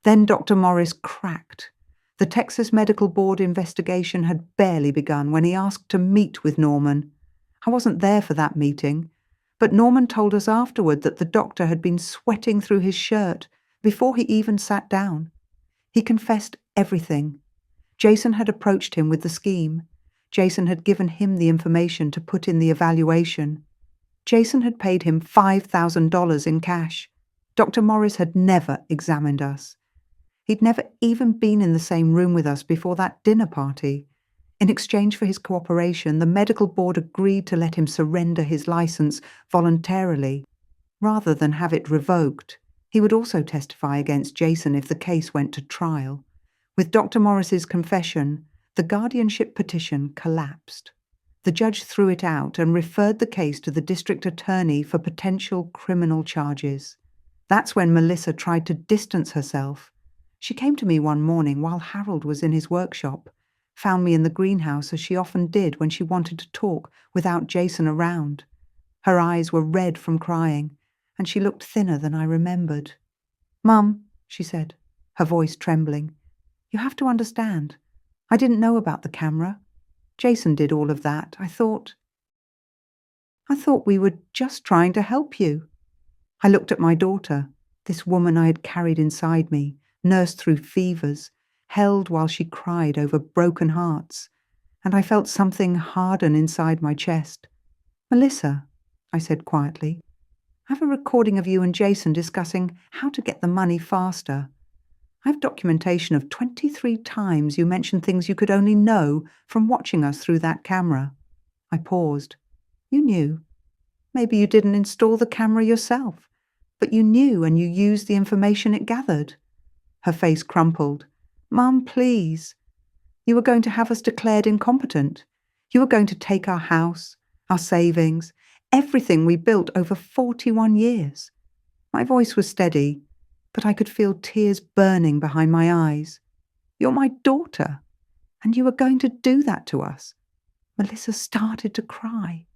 Then Dr. Morris cracked. The Texas Medical Board investigation had barely begun when he asked to meet with Norman. I wasn't there for that meeting, but Norman told us afterward that the doctor had been sweating through his shirt before he even sat down. He confessed everything. Jason had approached him with the scheme. Jason had given him the information to put in the evaluation. Jason had paid him $5,000 in cash. Dr. Morris had never examined us. He'd never even been in the same room with us before that dinner party. In exchange for his cooperation, the medical board agreed to let him surrender his license voluntarily, rather than have it revoked. He would also testify against Jason if the case went to trial. With Dr. Morris's confession, the guardianship petition collapsed. The judge threw it out and referred the case to the district attorney for potential criminal charges. That's when Melissa tried to distance herself. She came to me one morning while Harold was in his workshop, found me in the greenhouse as she often did when she wanted to talk without Jason around. Her eyes were red from crying, and she looked thinner than I remembered. "Mum," she said, her voice trembling, "you have to understand. I didn't know about the camera. Jason did all of that. I thought we were just trying to help you." I looked at my daughter, this woman I had carried inside me, nursed through fevers, held while she cried over broken hearts, and I felt something harden inside my chest. "Melissa," I said quietly, "I have a recording of you and Jason discussing how to get the money faster. I have documentation of 23 times you mentioned things you could only know from watching us through that camera." I paused. "You knew. Maybe you didn't install the camera yourself, but you knew and you used the information it gathered." Her face crumpled. "Mum, please. You were going to have us declared incompetent. You were going to take our house, our savings, everything we built over 41 years. My voice was steady, but I could feel tears burning behind my eyes. You're my daughter, and you were going to do that to us. Melissa started to cry.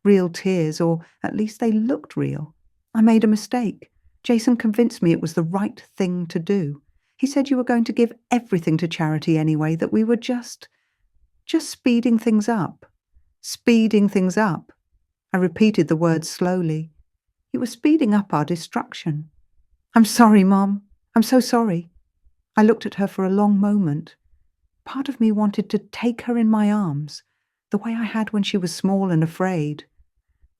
Real tears, or at least they looked real. I made a mistake. Jason convinced me it was the right thing to do. He said you were going to give everything to charity anyway, that we were just speeding things up. Speeding things up. I repeated the words slowly. You were speeding up our destruction. I'm sorry, Mom. I'm so sorry. I looked at her for a long moment. Part of me wanted to take her in my arms, the way I had when she was small and afraid.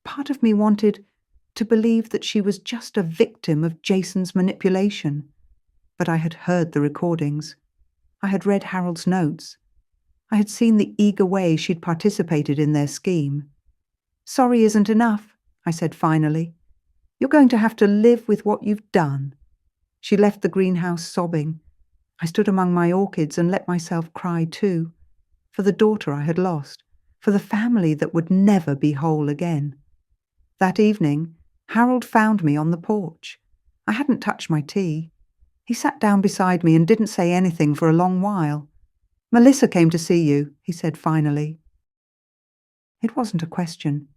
Part of me wanted to believe that she was just a victim of Jason's manipulation. But I had heard the recordings. I had read Harold's notes. I had seen the eager way she'd participated in their scheme. Sorry isn't enough, I said finally. You're going to have to live with what you've done. She left the greenhouse sobbing. I stood among my orchids and let myself cry too, for the daughter I had lost, for the family that would never be whole again. That evening, Harold found me on the porch. I hadn't touched my tea. He sat down beside me and didn't say anything for a long while. Melissa came to see you, he said finally. It wasn't a question.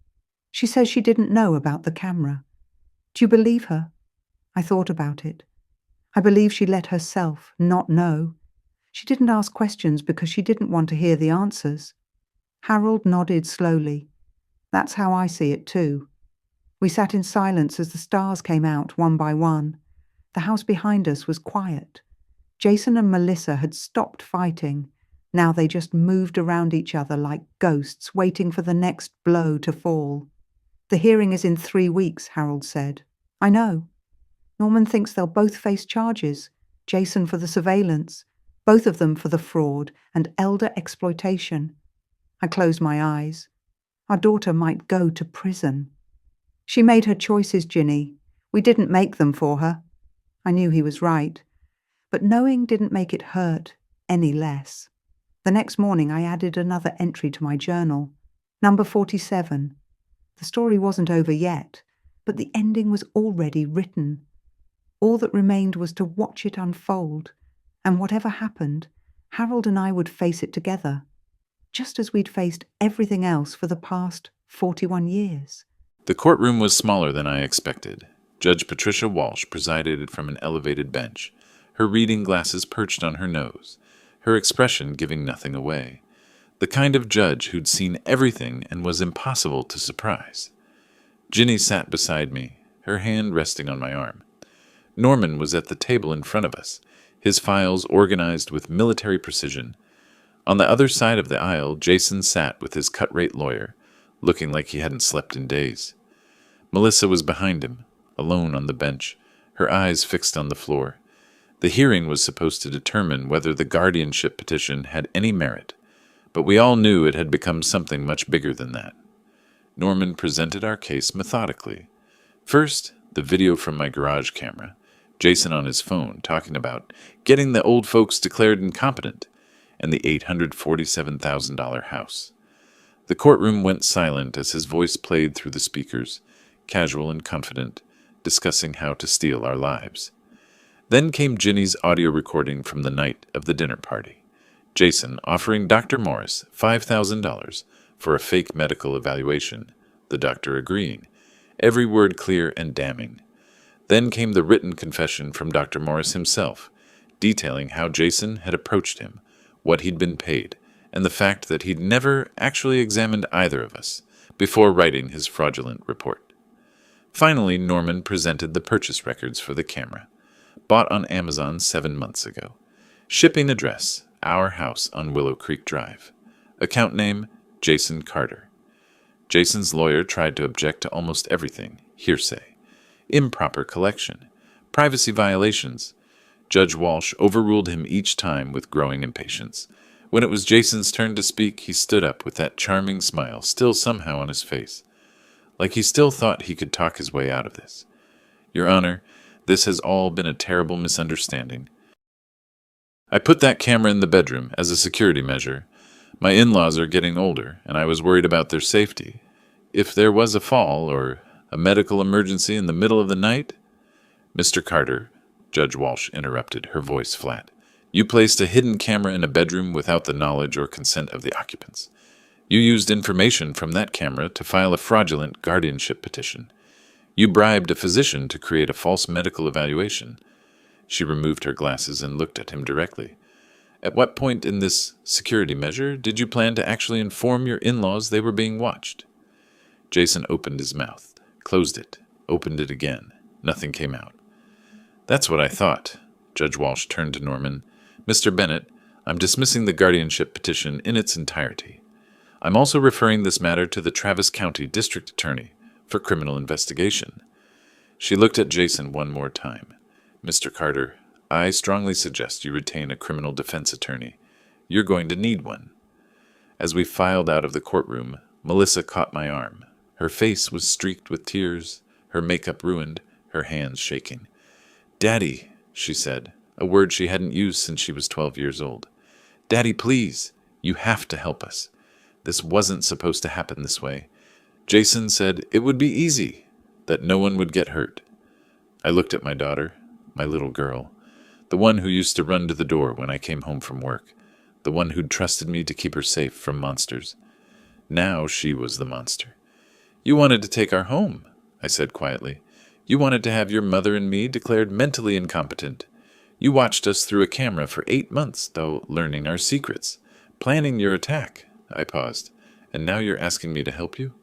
She says she didn't know about the camera. Do you believe her? I thought about it. I believe she let herself not know. She didn't ask questions because she didn't want to hear the answers. Harold nodded slowly. That's how I see it too. We sat in silence as the stars came out one by one. The house behind us was quiet. Jason and Melissa had stopped fighting. Now they just moved around each other like ghosts, waiting for the next blow to fall. The hearing is in 3 weeks, Harold said. I know. Norman thinks they'll both face charges. Jason for the surveillance, both of them for the fraud and elder exploitation. I closed my eyes. Our daughter might go to prison. She made her choices, Ginny. We didn't make them for her. I knew he was right. But knowing didn't make it hurt any less. The next morning I added another entry to my journal. Number 47. The story wasn't over yet, but the ending was already written. All that remained was to watch it unfold, and whatever happened, Harold and I would face it together, just as we'd faced everything else for the past 41 years. The courtroom was smaller than I expected. Judge Patricia Walsh presided from an elevated bench, her reading glasses perched on her nose, her expression giving nothing away. The kind of judge who'd seen everything and was impossible to surprise. Ginny sat beside me, her hand resting on my arm. Norman was at the table in front of us, his files organized with military precision. On the other side of the aisle, Jason sat with his cut-rate lawyer, looking like he hadn't slept in days. Melissa was behind him, alone on the bench, her eyes fixed on the floor. The hearing was supposed to determine whether the guardianship petition had any merit, but we all knew it had become something much bigger than that. Norman presented our case methodically. First, the video from my garage camera, Jason on his phone talking about getting the old folks declared incompetent, and the $847,000 house. The courtroom went silent as his voice played through the speakers, casual and confident, discussing how to steal our lives. Then came Ginny's audio recording from the night of the dinner party. Jason offering Dr. Morris $5,000 for a fake medical evaluation, the doctor agreeing, every word clear and damning. Then came the written confession from Dr. Morris himself, detailing how Jason had approached him, what he'd been paid, and the fact that he'd never actually examined either of us before writing his fraudulent report. Finally, Norman presented the purchase records for the camera, bought on Amazon 7 months ago. Shipping address, our house on Willow Creek Drive. Account name, Jason Carter. Jason's lawyer tried to object to almost everything, hearsay, improper collection, privacy violations. Judge Walsh overruled him each time with growing impatience. When it was Jason's turn to speak, he stood up with that charming smile still somehow on his face, like he still thought he could talk his way out of this. Your Honor, this has all been a terrible misunderstanding. I put that camera in the bedroom as a security measure. My in-laws are getting older, and I was worried about their safety. If there was a fall or a medical emergency in the middle of the night? Mr. Carter, Judge Walsh interrupted, her voice flat. You placed a hidden camera in a bedroom without the knowledge or consent of the occupants. You used information from that camera to file a fraudulent guardianship petition. You bribed a physician to create a false medical evaluation. She removed her glasses and looked at him directly. At what point in this security measure did you plan to actually inform your in-laws they were being watched? Jason opened his mouth, closed it, opened it again. Nothing came out. That's what I thought. Judge Walsh turned to Norman. Mr. Bennett, I'm dismissing the guardianship petition in its entirety. I'm also referring this matter to the Travis County District Attorney for criminal investigation. She looked at Jason one more time. Mr. Carter, I strongly suggest you retain a criminal defense attorney. You're going to need one. As we filed out of the courtroom, Melissa caught my arm. Her face was streaked with tears, her makeup ruined, her hands shaking. Daddy, she said, a word she hadn't used since she was 12 years old. Daddy, please, you have to help us. This wasn't supposed to happen this way. Jason said it would be easy, that no one would get hurt. I looked at my daughter, my little girl, the one who used to run to the door when I came home from work, the one who'd trusted me to keep her safe from monsters. Now she was the monster. You wanted to take our home, I said quietly. You wanted to have your mother and me declared mentally incompetent. You watched us through a camera for 8 months, though learning our secrets, planning your attack. I paused. And now you're asking me to help you?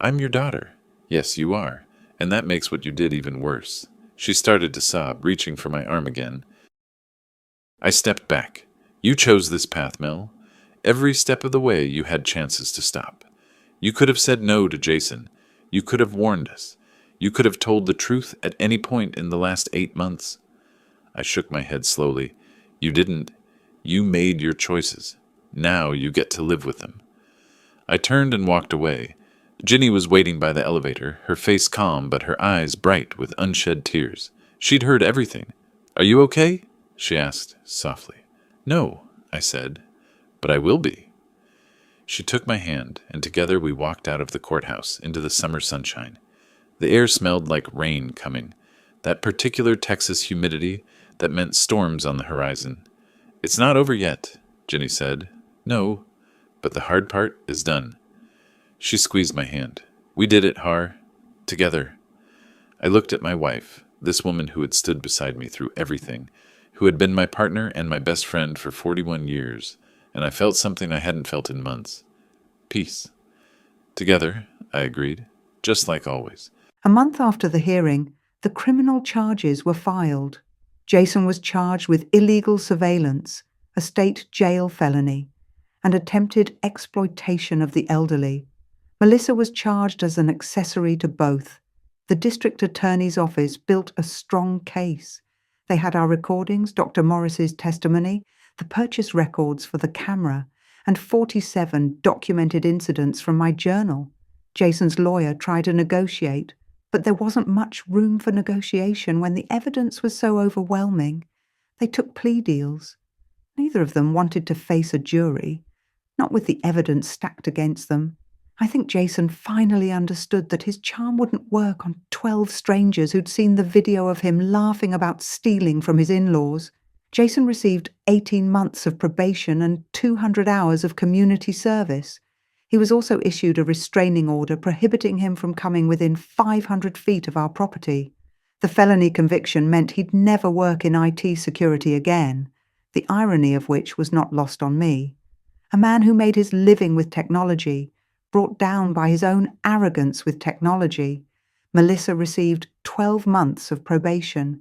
I'm your daughter. Yes, you are. And that makes what you did even worse. She started to sob, reaching for my arm again. I stepped back. You chose this path, Mel. Every step of the way you had chances to stop. You could have said no to Jason. You could have warned us. You could have told the truth at any point in the last 8 months. I shook my head slowly. You didn't. You made your choices. Now you get to live with them. I turned and walked away. Ginny was waiting by the elevator, her face calm but her eyes bright with unshed tears. She'd heard everything. Are you okay? She asked softly. No, I said, but I will be. She took my hand, and together we walked out of the courthouse into the summer sunshine. The air smelled like rain coming, that particular Texas humidity that meant storms on the horizon. It's not over yet, Ginny said. No, but the hard part is done. She squeezed my hand. We did it, Har. Together. I looked at my wife, this woman who had stood beside me through everything, who had been my partner and my best friend for 41 years, and I felt something I hadn't felt in months. Peace. Together, I agreed, just like always. A month after the hearing, the criminal charges were filed. Jason was charged with illegal surveillance, a state jail felony, and attempted exploitation of the elderly. Melissa was charged as an accessory to both. The district attorney's office built a strong case. They had our recordings, Dr. Morris's testimony, the purchase records for the camera, and 47 documented incidents from my journal. Jason's lawyer tried to negotiate, but there wasn't much room for negotiation when the evidence was so overwhelming. They took plea deals. Neither of them wanted to face a jury, not with the evidence stacked against them. I think Jason finally understood that his charm wouldn't work on 12 strangers who'd seen the video of him laughing about stealing from his in-laws. Jason received 18 months of probation and 200 hours of community service. He was also issued a restraining order prohibiting him from coming within 500 feet of our property. The felony conviction meant he'd never work in IT security again, the irony of which was not lost on me. A man who made his living with technology, brought down by his own arrogance with technology. Melissa received 12 months of probation.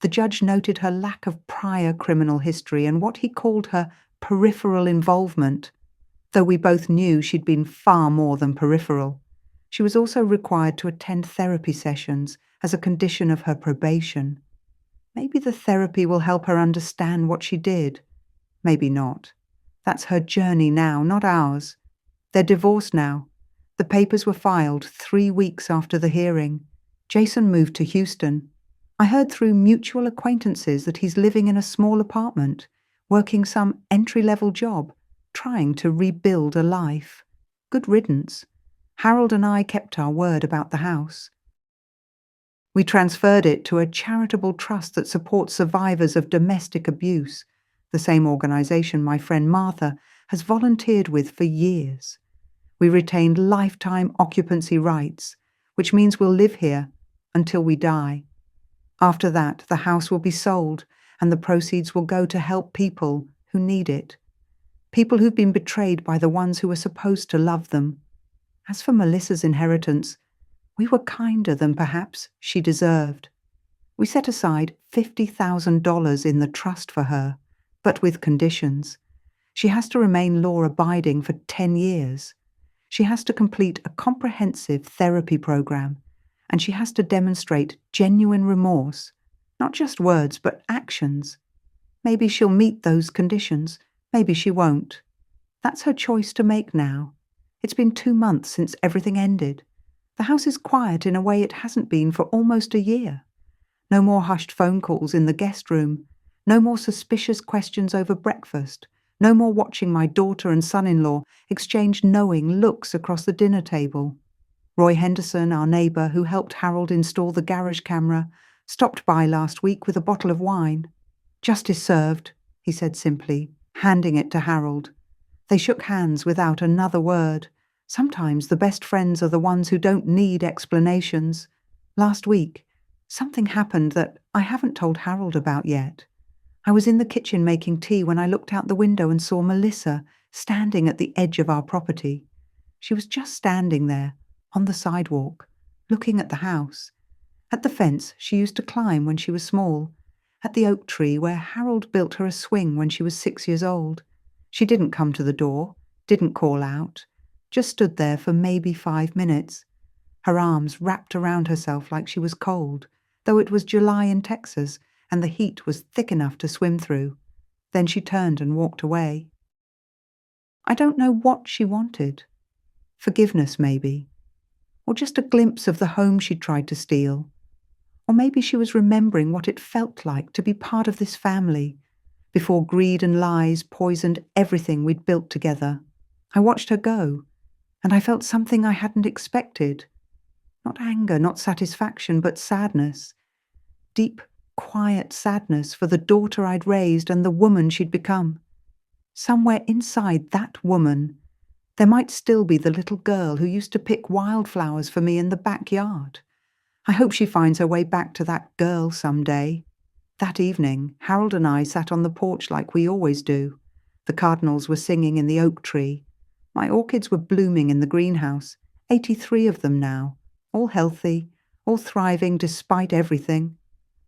The judge noted her lack of prior criminal history and what he called her peripheral involvement, though we both knew she'd been far more than peripheral. She was also required to attend therapy sessions as a condition of her probation. Maybe the therapy will help her understand what she did. Maybe not. That's her journey now, not ours. They're divorced now. The papers were filed 3 weeks after the hearing. Jason moved to Houston. I heard through mutual acquaintances that he's living in a small apartment, working some entry-level job, trying to rebuild a life. Good riddance. Harold and I kept our word about the house. We transferred it to a charitable trust that supports survivors of domestic abuse, the same organisation my friend Martha has volunteered with for years. We retained lifetime occupancy rights, which means we'll live here until we die. After that, the house will be sold and the proceeds will go to help people who need it. People who've been betrayed by the ones who were supposed to love them. As for Melissa's inheritance, we were kinder than perhaps she deserved. We set aside $50,000 in the trust for her, but with conditions. She has to remain law-abiding for 10 years. She has to complete a comprehensive therapy program, and she has to demonstrate genuine remorse, not just words, but actions. Maybe she'll meet those conditions, maybe she won't. That's her choice to make now. It's been 2 months since everything ended. The house is quiet in a way it hasn't been for almost a year. No more hushed phone calls in the guest room. No more suspicious questions over breakfast. No more watching my daughter and son-in-law exchange knowing looks across the dinner table. Roy Henderson, our neighbour who helped Harold install the garage camera, stopped by last week with a bottle of wine. "Justice served," he said simply, handing it to Harold. They shook hands without another word. Sometimes the best friends are the ones who don't need explanations. Last week, something happened that I haven't told Harold about yet. I was in the kitchen making tea when I looked out the window and saw Melissa standing at the edge of our property. She was just standing there, on the sidewalk, looking at the house. At the fence she used to climb when she was small. At the oak tree where Harold built her a swing when she was 6 years old. She didn't come to the door, didn't call out, just stood there for maybe 5 minutes. Her arms wrapped around herself like she was cold, though it was July in Texas and the heat was thick enough to swim through. Then she turned and walked away. I don't know what she wanted. Forgiveness, maybe. Or just a glimpse of the home she'd tried to steal. Or maybe she was remembering what it felt like to be part of this family, before greed and lies poisoned everything we'd built together. I watched her go, and I felt something I hadn't expected. Not anger, not satisfaction, but sadness. Deep, quiet sadness for the daughter I'd raised and the woman she'd become. Somewhere inside that woman, there might still be the little girl who used to pick wildflowers for me in the backyard. I hope she finds her way back to that girl someday. That evening, Harold and I sat on the porch like we always do. The cardinals were singing in the oak tree. My orchids were blooming in the greenhouse, 83 of them now, all healthy, all thriving despite everything.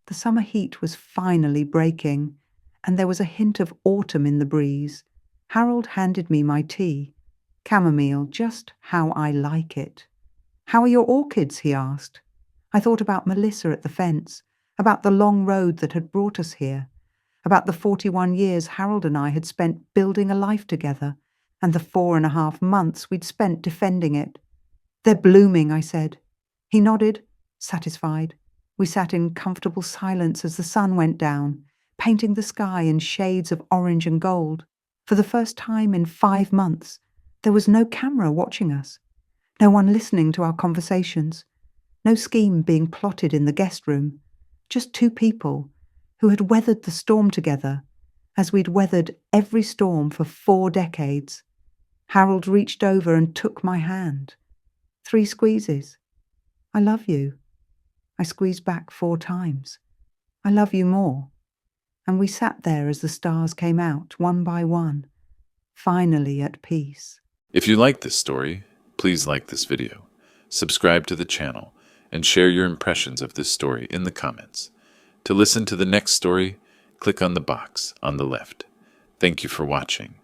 The summer heat was finally breaking, and there was a hint of autumn in the breeze. Harold handed me my tea. Chamomile, just how I like it. "How are your orchids?" he asked. I thought about Melissa at the fence, about the long road that had brought us here, about the 41 years Harold and I had spent building a life together, and the 4.5 months we'd spent defending it. "They're blooming," I said. He nodded, satisfied. We sat in comfortable silence as the sun went down, painting the sky in shades of orange and gold. For the first time in 5 months, there was no camera watching us, no one listening to our conversations, no scheme being plotted in the guest room, just 2 people who had weathered the storm together, as we'd weathered every storm for 4 decades. Harold reached over and took my hand. 3 squeezes. "I love you." I squeezed back 4 times. "I love you more." And we sat there as the stars came out, one by one, finally at peace. If you like this story, please like this video, subscribe to the channel, and share your impressions of this story in the comments. To listen to the next story, click on the box on the left. Thank you for watching.